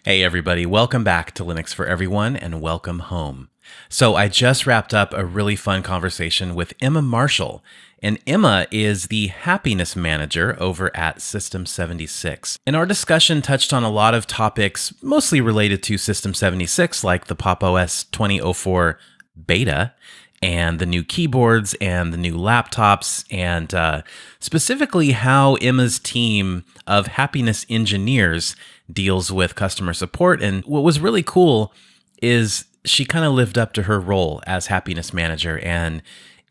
Hey everybody, welcome back to Linux for Everyone and welcome home. So I just wrapped up a really fun conversation with Emma Marshall, and Emma is the happiness manager over at System76. And our discussion touched on a lot of topics mostly related to System76 like the Pop! OS 2004 beta and the new keyboards and the new laptops, and specifically how Emma's team of happiness engineers deals with customer support. And what was really cool is she kind of lived up to her role as happiness manager and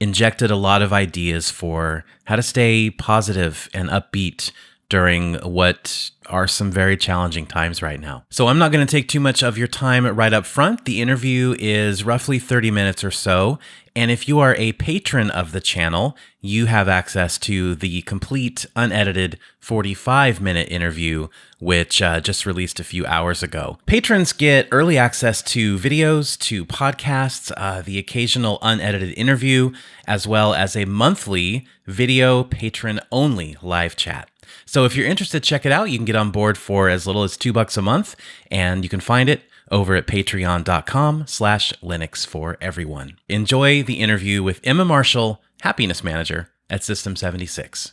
injected a lot of ideas for how to stay positive and upbeat during what are some very challenging times right now. So I'm not going to take too much of your time right up front. The interview is roughly 30 minutes or so. And if you are a patron of the channel, you have access to the complete unedited 45-minute interview, which just released a few hours ago. Patrons get early access to videos, to podcasts, the occasional unedited interview, as well as a monthly video patron-only live chat. So if you're interested, check it out. You can get on board for as little as $2 a month, and you can find it over at patreon.com/Linux for everyone. Enjoy the interview with Emma Marshall, happiness manager at System76.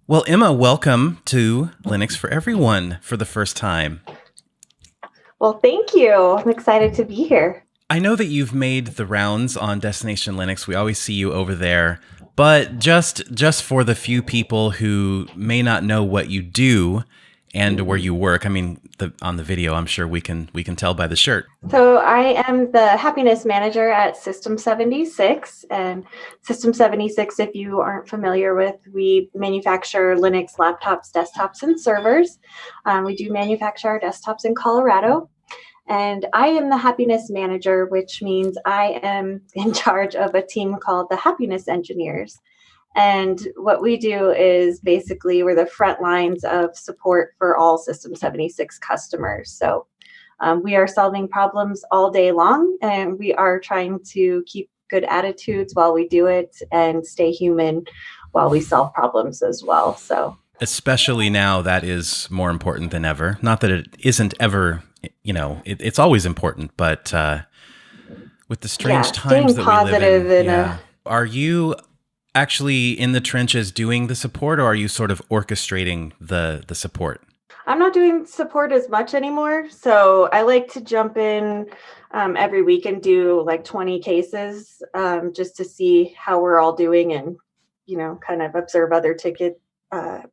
Well, Emma, welcome to Linux for Everyone for the first time. Well, thank you. I'm excited to be here. I know that you've made the rounds on Destination Linux. We always see you over there. But just for the few people who may not know what you do and where you work, I mean, on the video, I'm sure we can tell by the shirt. So I am the happiness manager at System76, and System76, if you aren't familiar with, we manufacture Linux laptops, desktops, and servers. We do manufacture our desktops in Colorado. And I am the happiness manager, which means I am in charge of a team called the happiness engineers. And what we do is basically we're the front lines of support for all System76 customers. So we are solving problems all day long, and we are trying to keep good attitudes while we do it and stay human while we solve problems as well. So especially now, that is more important than ever. Not that it isn't ever, it's always important, but with the strange times that we live in, are you actually in the trenches doing the support, or are you sort of orchestrating the support? I'm not doing support as much anymore, so I like to jump in every week and do like 20 cases just to see how we're all doing and, kind of observe other ticket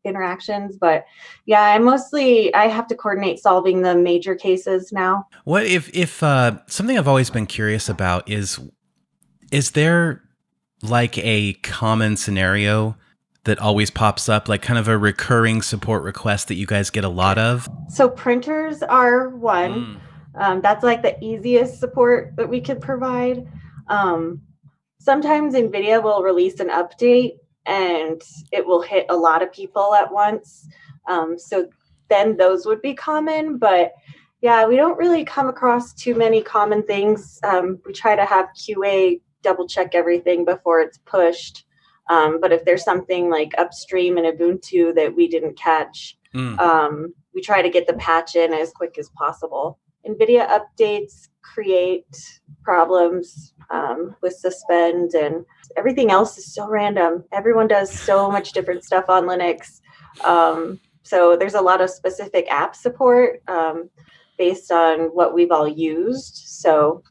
interactions. But yeah, I have to coordinate solving the major cases now. What if something I've always been curious about is there like a common scenario that always pops up, like kind of a recurring support request that you guys get a lot of? So printers are one. That's like the easiest support that we could provide. Sometimes NVIDIA will release an update and it will hit a lot of people at once. So then those would be common, but yeah, we don't really come across too many common things. We try to have QA double check everything before it's pushed. But if there's something like upstream in Ubuntu that we didn't catch, we try to get the patch in as quick as possible. NVIDIA updates create problems with suspend, and everything else is so random. Everyone does so much different stuff on Linux. So there's a lot of specific app support based on what we've all used. So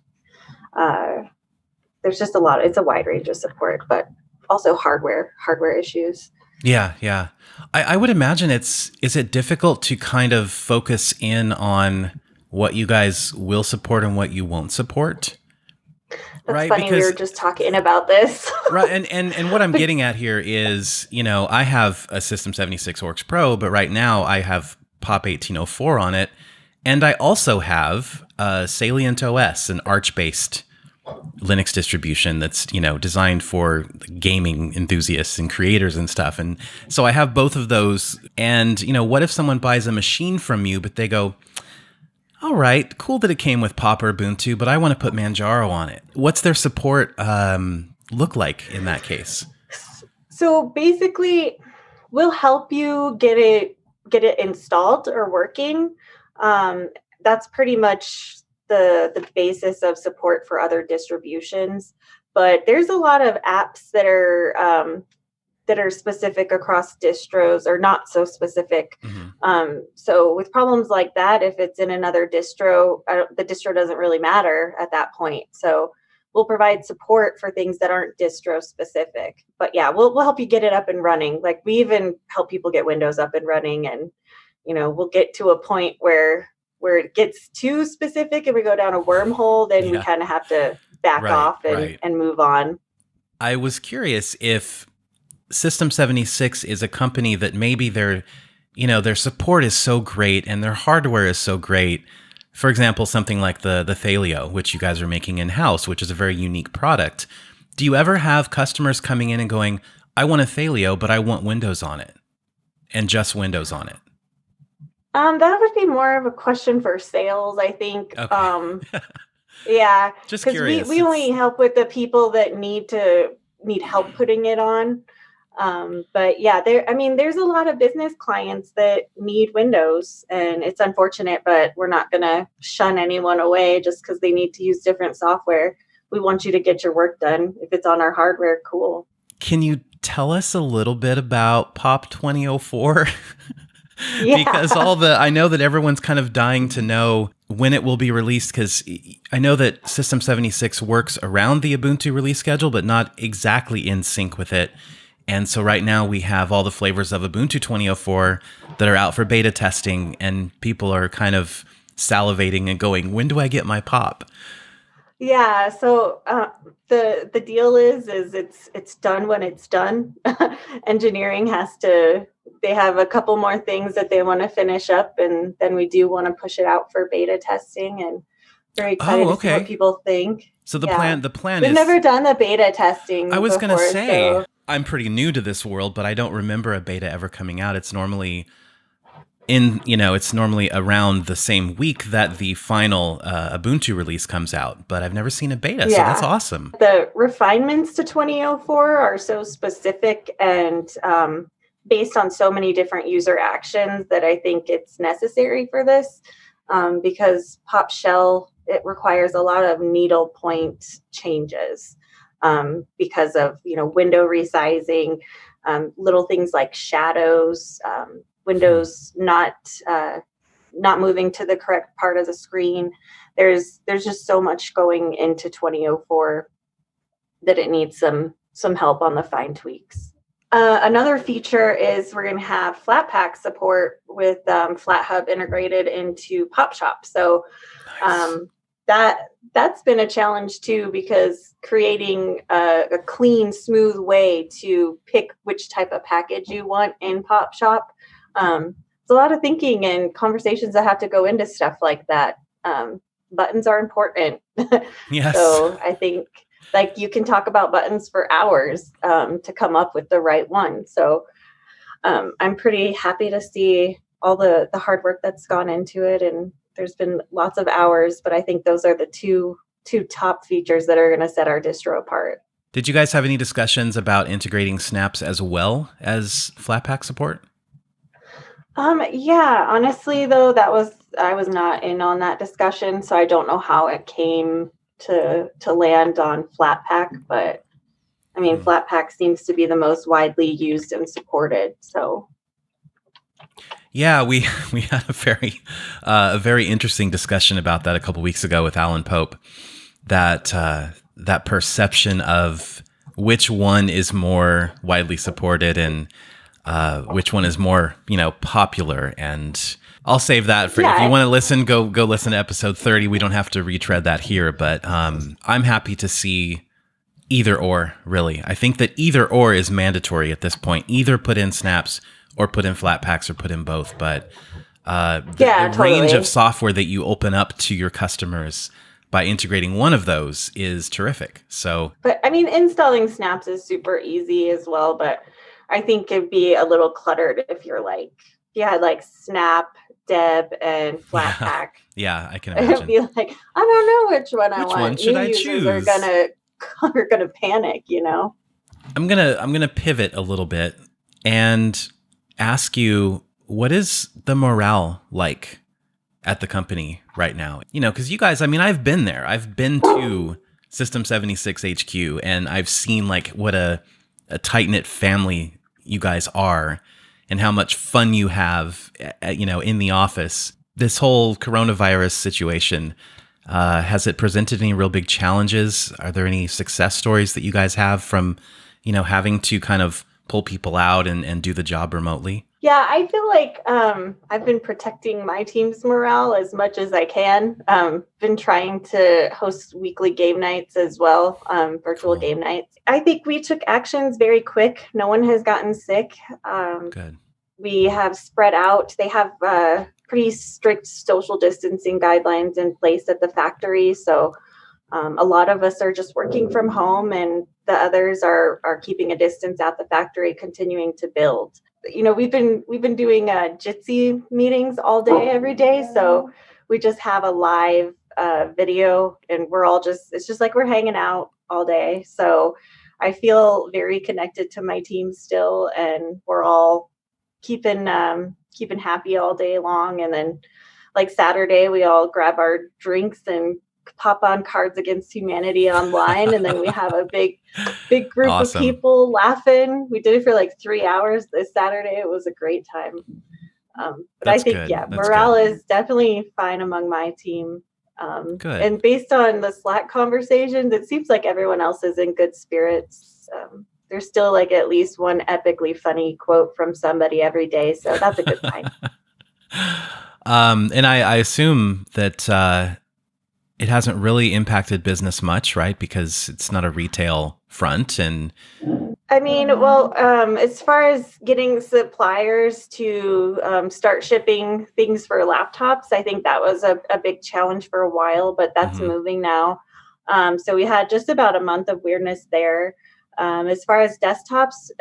there's just it's a wide range of support, but also hardware issues. Yeah. I would imagine is it difficult to kind of focus in on what you guys will support and what you won't support? That's right? Funny, we were just talking about this. Right, and what I'm getting at here is, I have a System76 Works Pro, but right now I have Pop! 1804 on it, and I also have Salient OS, an Arch-based Linux distribution that's, designed for gaming enthusiasts and creators and stuff. And so I have both of those. And, what if someone buys a machine from you, but they go, all right, cool that it came with Pop! Or Ubuntu, but I want to put Manjaro on it. What's their support look like in that case? So basically, we'll help you get it installed or working. that's pretty much the basis of support for other distributions. But there's a lot of apps that are specific across distros or not so specific. So with problems like that, if it's in another distro, the distro doesn't really matter at that point. So we'll provide support for things that aren't distro specific. But yeah, we'll help you get it up and running. Like we even help people get Windows up and running, and we'll get to a point where it gets too specific and we go down a wormhole, then we kind of have to back off and move on. I was curious if System76 is a company that maybe their support is so great and their hardware is so great. For example, something like the Thalia, which you guys are making in-house, which is a very unique product. Do you ever have customers coming in and going, I want a Thalia, but I want Windows on it, and just Windows on it? That would be more of a question for sales, I think. Okay. Yeah, just curious. We only help with the people that need help putting it on. But yeah, there's a lot of business clients that need Windows, and it's unfortunate, but we're not going to shun anyone away just because they need to use different software. We want you to get your work done. If it's on our hardware, cool. Can you tell us a little bit about POP 2004? Yeah. Because I know that everyone's kind of dying to know when it will be released, because I know that System76 works around the Ubuntu release schedule, but not exactly in sync with it. And so right now we have all the flavors of Ubuntu 2004 that are out for beta testing, and people are kind of salivating and going, when do I get my POP? Yeah, so the deal is it's done when it's done. Engineering they have a couple more things that they want to finish up, and then we do want to push it out for beta testing, and very excited to see what people think. So the plan We've is... never done the beta testing. I was going to say, so. I'm pretty new to this world, but I don't remember a beta ever coming out. It's normally it's normally around the same week that the final Ubuntu release comes out, but I've never seen a beta, so that's awesome. The refinements to 2004 are so specific and based on so many different user actions that I think it's necessary for this, because Pop Shell, it requires a lot of needle point changes because of window resizing, little things like shadows, windows not moving to the correct part of the screen. There's just so much going into 2004 that it needs some help on the fine tweaks. Another feature is we're going to have Flatpack support with FlatHub integrated into PopShop. So that's been a challenge too, because creating a clean, smooth way to pick which type of package you want in PopShop. It's a lot of thinking and conversations that have to go into stuff like that. Buttons are important. Yes. So I think you can talk about buttons for hours to come up with the right one. So I'm pretty happy to see all the hard work that's gone into it. And there's been lots of hours, but I think those are the two top features that are going to set our distro apart. Did you guys have any discussions about integrating snaps as well as Flatpack support? Yeah, honestly though, I was not in on that discussion, so I don't know how it came to land on Flatpack, but I mean, Flatpack seems to be the most widely used and supported, so. Yeah, we had a very interesting discussion about that a couple weeks ago with Alan Pope, that perception of which one is more widely supported and which one is more, popular. And I'll save that for if you want to listen, go listen to episode 30. We don't have to retread that here, but I'm happy to see either or, really. I think that either or is mandatory at this point. Either put in snaps or put in Flatpaks or put in both. But the range of software that you open up to your customers by integrating one of those is terrific. So, but I mean, installing snaps is super easy as well, but I think it'd be a little cluttered if you had Snap, Deb, and Flatpak. Yeah, I can imagine. It'd be like, I don't know which one I want. Which one should I choose? Are gonna panic, I'm gonna pivot a little bit and ask you, what is the morale like at the company right now? Because you guys, I mean, I've been there. I've been to System 76 HQ, and I've seen like what a tight knit family you guys are, and how much fun you have, in the office. This whole coronavirus situation, has it presented any real big challenges? Are there any success stories that you guys have from, having to kind of pull people out and do the job remotely? Yeah, I feel like I've been protecting my team's morale as much as I can. Been trying to host weekly game nights as well, virtual Cool. game nights. I think we took actions very quick. No one has gotten sick. Good. We have spread out. They have pretty strict social distancing guidelines in place at the factory. So a lot of us are just working from home, and the others are keeping a distance at the factory, continuing to build. We've been doing Jitsi meetings all day, every day. So we just have a live video, and we're all it's just like we're hanging out all day. So I feel very connected to my team still, and we're all keeping happy all day long. And then like Saturday, we all grab our drinks and pop on Cards Against Humanity online, and then we have a big group of Awesome. people laughing. We did it for like 3 hours this Saturday. It was a great time. But I That's think, good. yeah, That's morale good. is definitely fine among my team. Good. And based on the Slack conversations, it seems like everyone else is in good spirits. There's still like at least one epically funny quote from somebody every day. So that's a good sign. And I assume that it hasn't really impacted business much, right? Because it's not a retail front. And I mean, well, as far as getting suppliers to start shipping things for laptops, I think that was a big challenge for a while, but that's mhm. moving now. So we had just about a month of weirdness there. As far as desktops,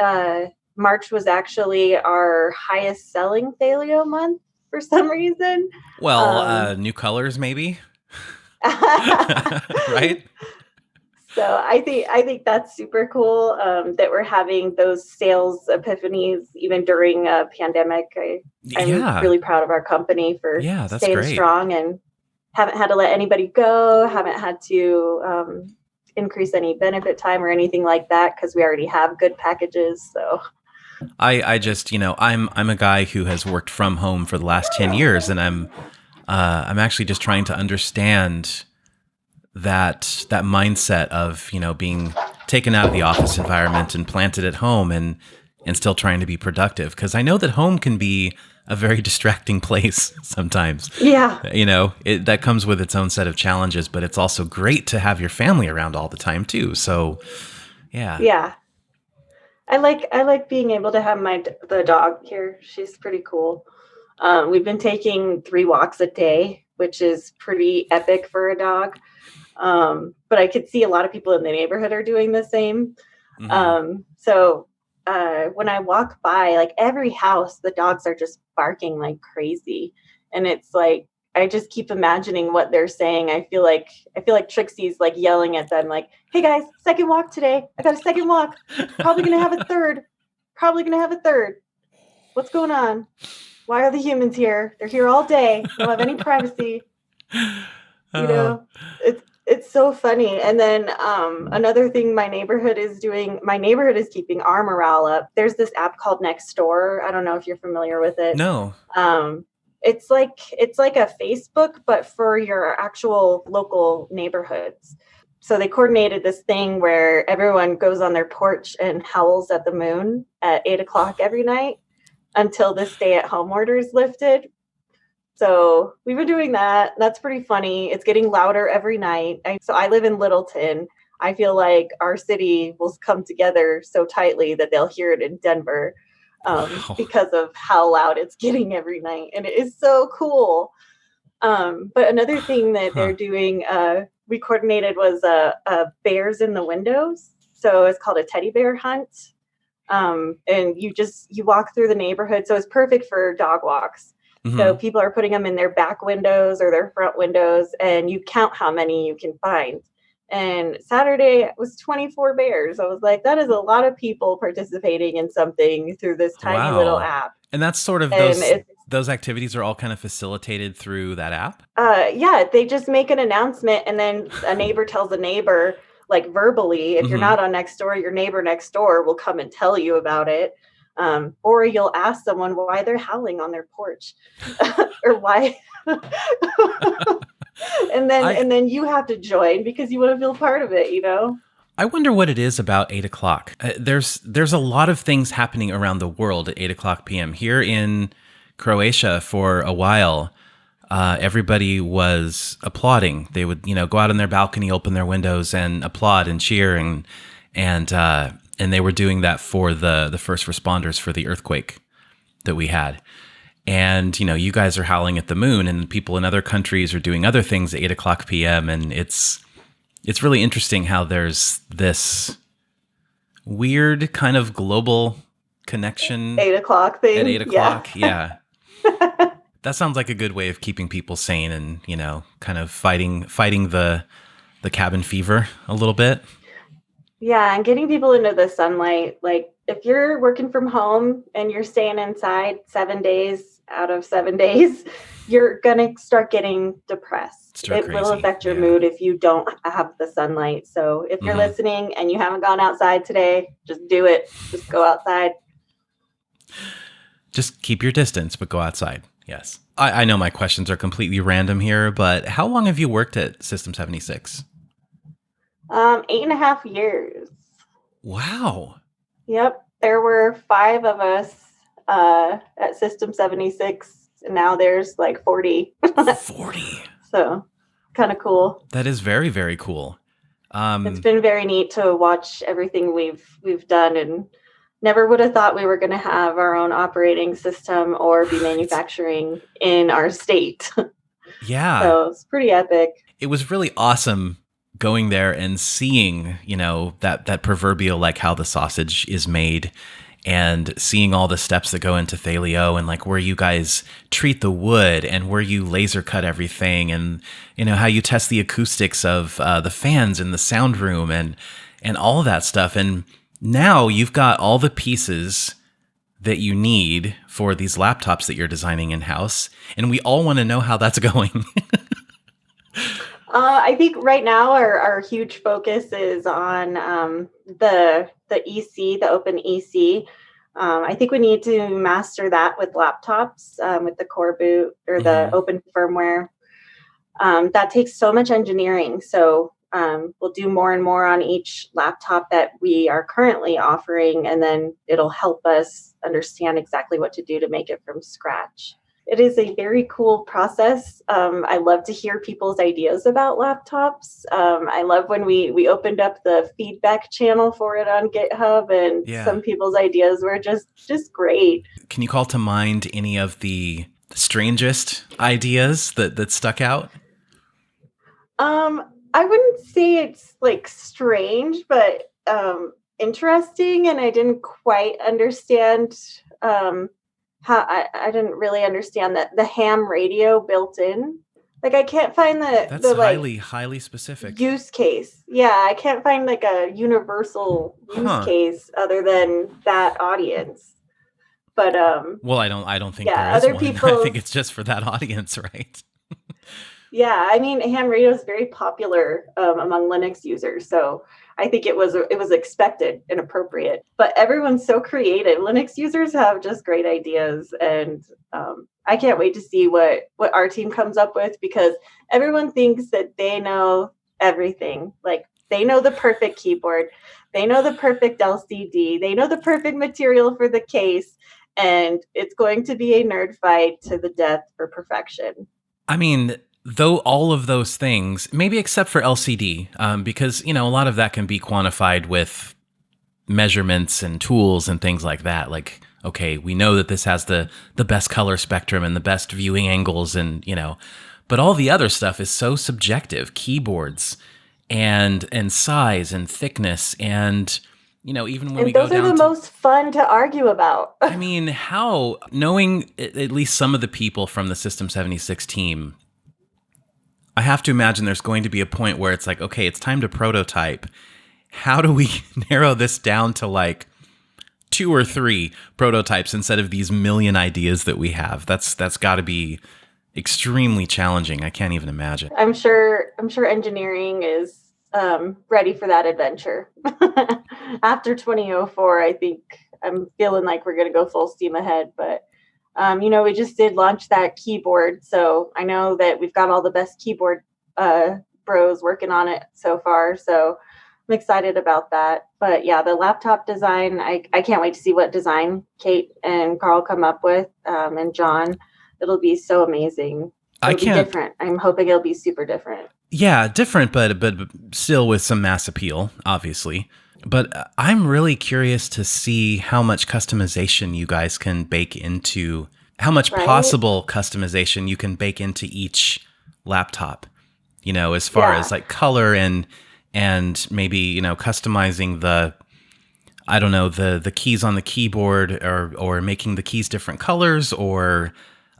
March was actually our highest selling Thalia month for some reason. Well, Um, new colors, maybe, right? So I think that's super cool that we're having those sales epiphanies even during a pandemic. I'm Yeah. really proud of our company for Yeah, that's staying great. strong and haven't had to let anybody go, haven't had to increase any benefit time or anything like that because we already have good packages. So I just, I'm a guy who has worked from home for the last 10 years, and I'm actually just trying to understand that mindset of, being taken out of the office environment and planted at home, and still trying to be productive, because I know that home can be a very distracting place sometimes. yeah, That comes with its own set of challenges, but it's also great to have your family around all the time too. So, yeah. yeah. I like being able to have the dog here. She's pretty cool. We've been taking 3 walks a day, which is pretty epic for a dog. But I could see a lot of people in the neighborhood are doing the same. Hmm. So when I walk by, like every house, the dogs are just barking like crazy, and it's like I just keep imagining what they're saying. I feel like Trixie's like yelling at them, like, "Hey guys, second walk today. I got a second walk. Probably gonna have a third. Probably gonna have a third. What's going on? Why are the humans here? They're here all day. Don't have any privacy." You Oh, know, it's so funny. And then another thing my neighborhood is keeping our morale up. There's this app called Nextdoor. I don't know if you're familiar with it. no. um it's like a Facebook but for your actual local neighborhoods. So they coordinated this thing where everyone goes on their porch and howls at the moon at 8 o'clock every night until the stay at home order is lifted. So we've been doing that. That's pretty funny. It's getting louder every night. So I live in Littleton. I feel like our city will come together so tightly that they'll hear it in Denver Wow. because of how loud it's getting every night. And it is so cool. But another thing that Huh. they're doing, we coordinated was a bears in the windows. So it's called a teddy bear hunt. And you walk through the neighborhood. So it's perfect for dog walks. So Hmm. people are putting them in their back windows or their front windows, and you count how many you can find. And Saturday was 24 bears. I was like, that is a lot of people participating in something through this tiny little Wow. app. And that's sort of And those activities are all kind of facilitated through that app? yeah, they just make an announcement, and then a neighbor tells a neighbor, like verbally, if you're not on Nextdoor, your neighbor next door will come and tell you about it. Or you'll ask someone why they're howling on their porch or why. and then you have to join because you want to feel part of it, you know? I wonder what it is about 8 o'clock. There's a lot of things happening around the world at 8 o'clock p.m. Here in Croatia for a while, everybody was applauding. They would, go out on their balcony, open their windows, and applaud and cheer, and they were doing that for the first responders for the earthquake that we had. And you guys are howling at the moon, and people in other countries are doing other things at 8 o'clock p.m. And it's really interesting how there's this weird kind of global connection 8 o'clock thing at 8 o'clock. Yeah. That sounds like a good way of keeping people sane and, kind of fighting the cabin fever a little bit. Yeah, and getting people into the sunlight. Like if you're working from home and you're staying inside 7 days out of 7 days, you're going to start getting depressed. It will affect your mood if you don't have the sunlight. So if you're listening and you haven't gone outside today, just do it. Just go outside. Just keep your distance, but go outside. Yes. I know my questions are completely random here, but how long have you worked at System76? 8.5 years. Wow. Yep. There were 5 of us at System76, and now there's like 40. 40. So kind of cool. That is very, very cool. It's been very neat to watch everything we've done, and never would have thought we were going to have our own operating system or be manufacturing in our state. Yeah. So it's pretty epic. It was really awesome going there and seeing, that proverbial, like how the sausage is made, and seeing all the steps that go into Thalia, and like where you guys treat the wood and where you laser cut everything, and, how you test the acoustics of the fans in the sound room and all of that stuff. And now you've got all the pieces that you need for these laptops that you're designing in-house, and we all want to know how that's going. I think right now our huge focus is on the EC, the open EC. I think we need to master that with laptops, with the core boot or the open firmware. That takes so much engineering. So we'll do more and more on each laptop that we are currently offering, and then it'll help us understand exactly what to do to make it from scratch. It is a very cool process. I love to hear people's ideas about laptops. I love when we opened up the feedback channel for it on GitHub, and some people's ideas were just great. Can you call to mind any of the strangest ideas that stuck out? I wouldn't say it's like strange, but interesting. And I didn't quite understand how I didn't really understand that the ham radio built in. Like I can't find that's highly specific use case. Yeah, I can't find like a universal use case other than that audience. But well, I don't think there is one. I think it's just for that audience, right? Yeah, I mean, ham radio is very popular among Linux users, so I think it was expected and appropriate. But everyone's so creative. Linux users have just great ideas, and I can't wait to see what our team comes up with, because everyone thinks that they know everything. Like they know the perfect keyboard, they know the perfect LCD, they know the perfect material for the case, and it's going to be a nerd fight to the death for perfection. I mean, though all of those things, maybe except for LCD, because, a lot of that can be quantified with measurements and tools and things like that. Like, okay, we know that this has the best color spectrum and the best viewing angles, and, but all the other stuff is so subjective. Keyboards and size and thickness, and, even when we go down, those are the most fun to argue about. I mean, how, knowing at least some of the people from the System76 team, I have to imagine there's going to be a point where it's like, okay, it's time to prototype. How do we narrow this down to like 2 or 3 prototypes instead of these million ideas that we have? That's got to be extremely challenging. I can't even imagine. I'm sure engineering is ready for that adventure. After 2004, I think I'm feeling like we're going to go full steam ahead. But, we just did launch that keyboard. So I know that we've got all the best keyboard bros working on it so far. So I'm excited about that. But yeah, the laptop design, I can't wait to see what design Kate and Carl come up with, and John. It'll be so amazing. It'll be different. I'm hoping it'll be super different. Yeah, different, but still with some mass appeal, obviously. But I'm really curious to see how much customization you guys can bake into, how much possible customization you can bake into each laptop, as far as like color and maybe, customizing the keys on the keyboard or making the keys different colors or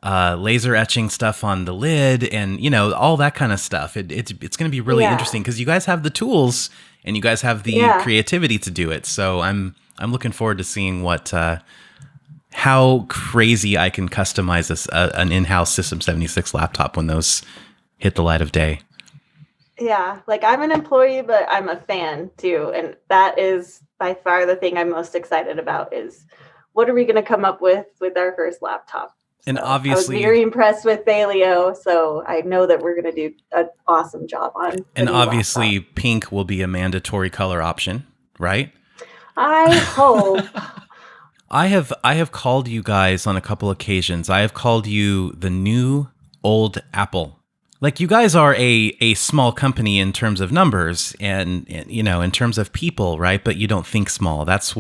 laser etching stuff on the lid and, all that kind of stuff. It's going to be really interesting because you guys have the tools and you guys have the creativity to do it. So I'm looking forward to seeing how crazy I can customize an in-house System76 laptop when those hit the light of day. Yeah, like I'm an employee, but I'm a fan too. And that is by far the thing I'm most excited about is what are we going to come up with our first laptop? And obviously, I was very impressed with Thalia, so I know that we're going to do an awesome job on. And obviously, laptop. Pink will be a mandatory color option, right? I hope. I have called you guys on a couple occasions. I have called you the new old Apple. Like you guys are a small company in terms of numbers and in terms of people, right? But you don't think small. That's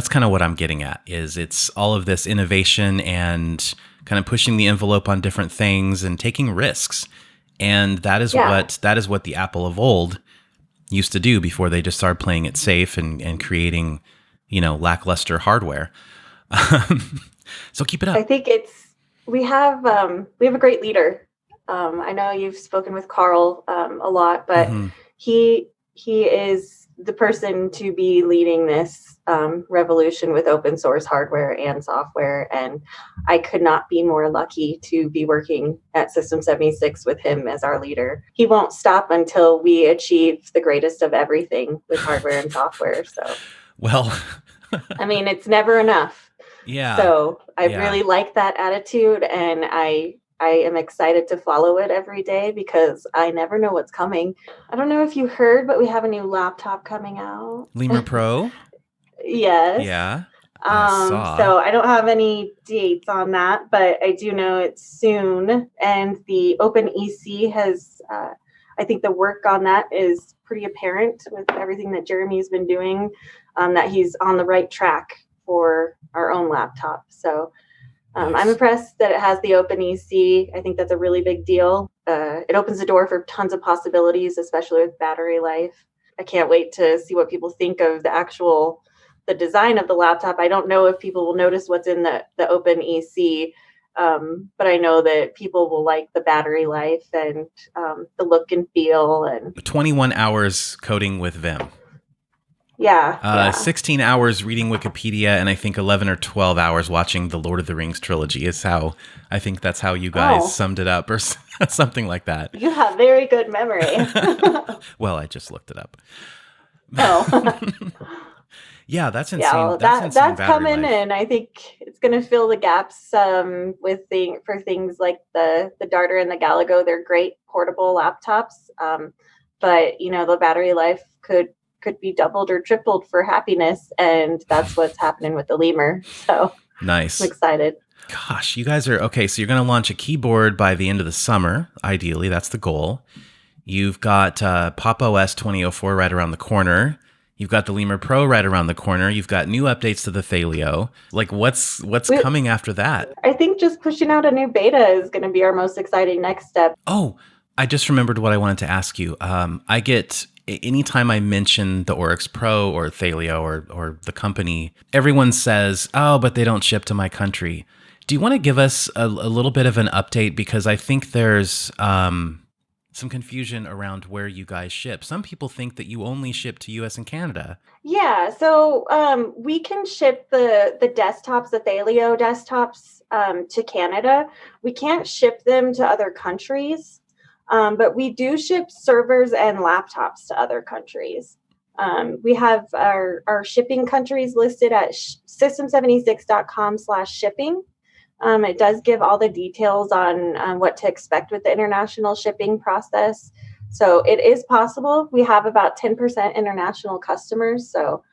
kind of what I'm getting at is it's all of this innovation and kind of pushing the envelope on different things and taking risks. And that is what the Apple of old used to do before they just started playing it safe and creating, lackluster hardware. So keep it up. I think we have a great leader. I know you've spoken with Carl a lot, but he is the person to be leading this revolution with open source hardware and software. And I could not be more lucky to be working at System76 with him as our leader. He won't stop until we achieve the greatest of everything with hardware and software. So, well, I mean, it's never enough. Yeah. So I really like that attitude, and I am excited to follow it every day because I never know what's coming. I don't know if you heard, but we have a new laptop coming out. Lemur Pro? Yes. Yeah. So I don't have any dates on that, but I do know it's soon. And the OpenEC has, I think the work on that is pretty apparent with everything that Jeremy's been doing, that he's on the right track for our own laptop. So I'm impressed that it has the OpenEC. I think that's a really big deal. It opens the door for tons of possibilities, especially with battery life. I can't wait to see what people think of the design of the laptop. I don't know if people will notice what's in the OpenEC, but I know that people will like the battery life and the look and feel. And 21 hours coding with Vim. Yeah. 16 hours reading Wikipedia, and I think 11 or 12 hours watching the Lord of the Rings trilogy is how, I think that's how you guys summed it up, or something like that. You have very good memory. Well, I just looked it up. Oh. Yeah, that's insane. Yeah, well, that's coming, life. And I think it's going to fill the gaps for things like the Darter and the Galago. They're great portable laptops, but the battery life could be doubled or tripled for happiness, and that's what's happening with the Lemur. So nice. I'm excited. Gosh, you guys are okay. So you're going to launch a keyboard by the end of the summer. Ideally, that's the goal. You've got Pop! OS 2004 right around the corner. You've got the Lemur Pro right around the corner. You've got new updates to the Thalia. Like, what's coming after that? I think just pushing out a new beta is going to be our most exciting next step. Oh, I just remembered what I wanted to ask you. I get, anytime I mention the Oryx Pro or Thalia or the company, everyone says, oh, but they don't ship to my country. Do you want to give us a little bit of an update? Because I think there's some some confusion around where you guys ship. Some people think that you only ship to US and Canada. Yeah, so we can ship the desktops, the Thalia desktops, to Canada. We can't ship them to other countries, but we do ship servers and laptops to other countries. We have our shipping countries listed at system76.com/shipping. It does give all the details on what to expect with the international shipping process. So it is possible. We have about 10% international customers. So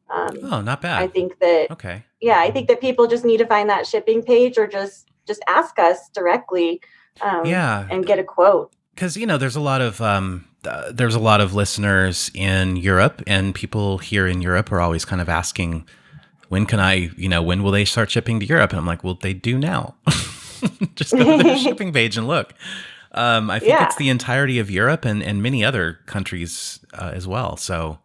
Oh, not bad. I think that, Okay. yeah, I think that people just need to find that shipping page or just ask us directly and get a quote. Because, there's a lot of listeners in Europe, and people here in Europe are always kind of asking, when will they start shipping to Europe? And I'm like, well, they do now. Just go to their shipping page and look. I think it's the entirety of Europe and many other countries as well. So,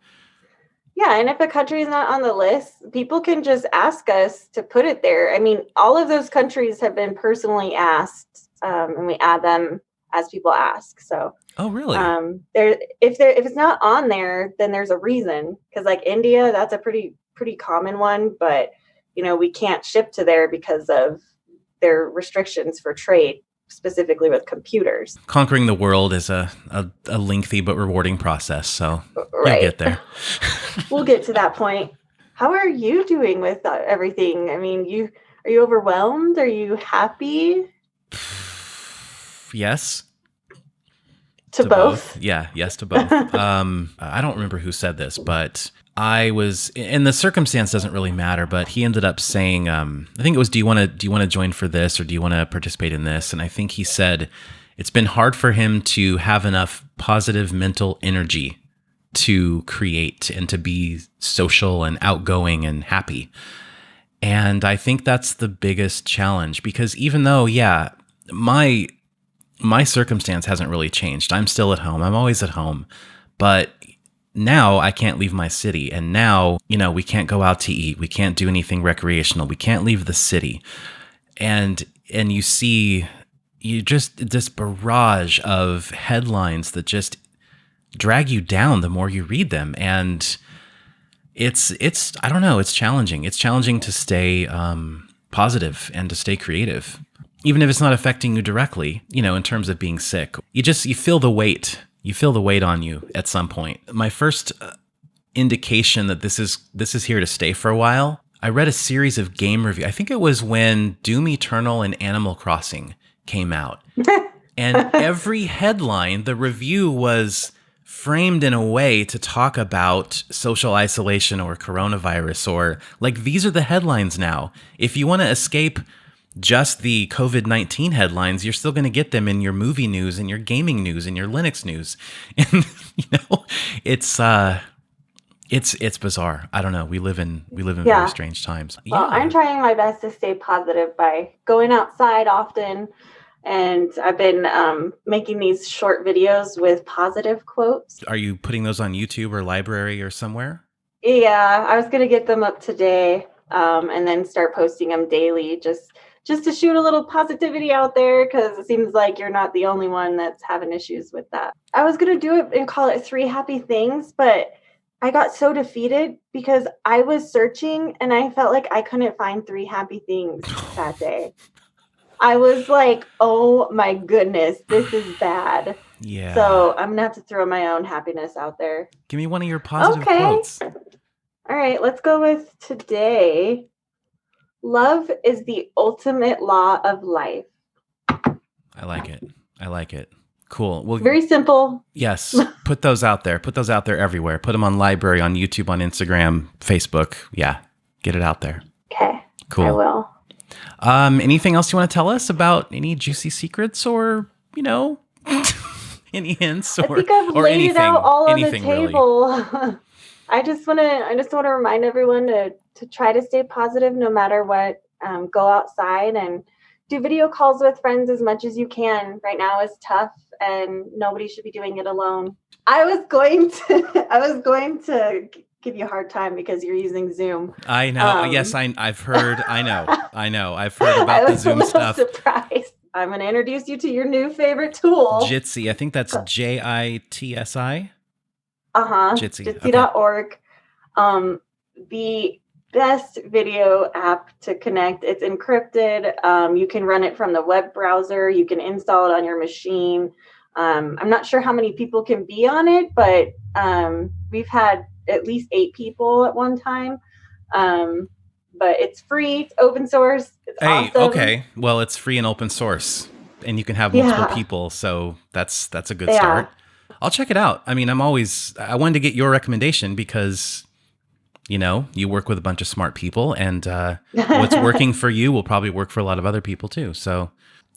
yeah, and if a country is not on the list, people can just ask us to put it there. I mean, all of those countries have been personally asked, and we add them as people ask. So, oh, really? If it's not on there, then there's a reason. Because like India, that's a pretty common one, but we can't ship to there because of their restrictions for trade, specifically with computers. Conquering the world is a lengthy but rewarding process, so right. You'll get there. We'll get to that point. How are you doing with everything? I mean, are you overwhelmed? Are you happy? Yes. To both? Yeah, yes to both. I don't remember who said this, but I was, and the circumstance doesn't really matter, but he ended up saying, I think it was, do you want to join for this, or do you want to participate in this? And I think he said it's been hard for him to have enough positive mental energy to create and to be social and outgoing and happy. And I think that's the biggest challenge, because even though, my circumstance hasn't really changed. I'm still at home. I'm always at home. But now I can't leave my city. And now, we can't go out to eat. We can't do anything recreational. We can't leave the city. And you see just this barrage of headlines that just drag you down the more you read them. And it's I don't know, it's challenging. It's challenging to stay positive and to stay creative. Even if it's not affecting you directly, in terms of being sick, you feel the weight. You feel the weight on you at some point. My first indication that this is here to stay for a while, I read a series of game reviews. I think it was when Doom Eternal and Animal Crossing came out. And every headline, the review was framed in a way to talk about social isolation or coronavirus, or like, these are the headlines now. If you want to escape just the COVID-19 headlines, you're still going to get them in your movie news and your gaming news and your Linux news. And it's bizarre. I don't know. We live in very strange times. Well, I'm trying my best to stay positive by going outside often, and I've been making these short videos with positive quotes. Are you putting those on YouTube or library or somewhere? Yeah, I was going to get them up today, and then start posting them daily, just to shoot a little positivity out there, because it seems like you're not the only one that's having issues with that. I was going to do it and call it 3 happy things, but I got so defeated because I was searching and I felt like I couldn't find 3 happy things that day. I was like, oh my goodness, this is bad. Yeah. So I'm going to have to throw my own happiness out there. Give me one of your positive quotes. All right, let's go with today. Love is the ultimate law of life. I like it. Cool. Well, very simple. Yes. Put those out there. Put those out there everywhere. Put them on library, on YouTube, on Instagram, Facebook. Yeah. Get it out there. Okay. Cool. I will. Anything else you want to tell us about any juicy secrets, or, any hints, or I think I've laid anything, it out all on the table. Really. I just want to remind everyone to try to stay positive no matter what. Go outside and do video calls with friends as much as you can. Right now is tough, and nobody should be doing it alone. I was going to give you a hard time because you're using Zoom. I know. Yes, I've heard. I know. I've heard about the Zoom stuff. Surprised. I'm going to introduce you to your new favorite tool. Jitsi. I think that's JITSI. Jitsi. Jitsi.org. The best video app to connect. It's encrypted. You can run it from the web browser. You can install it on your machine. I'm not sure how many people can be on it, but we've had at least 8 people at one time. But it's free. It's open source. It's awesome. Okay. Well, it's free and open source, and you can have multiple people. So that's a good start. I'll check it out. I mean, I wanted to get your recommendation because, you work with a bunch of smart people, and what's working for you will probably work for a lot of other people too. So,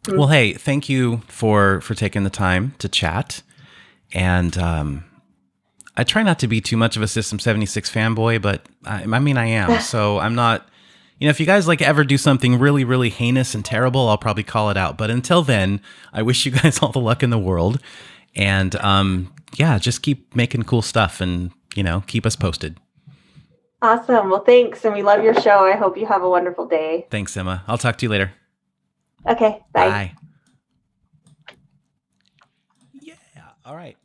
well, hey, thank you for taking the time to chat. And I try not to be too much of a System76 fanboy, but I mean, I am. So I'm not, if you guys ever do something really, really heinous and terrible, I'll probably call it out. But until then, I wish you guys all the luck in the world. And just keep making cool stuff and, keep us posted. Awesome. Well, thanks. And we love your show. I hope you have a wonderful day. Thanks, Emma. I'll talk to you later. Okay. Bye. Yeah. All right.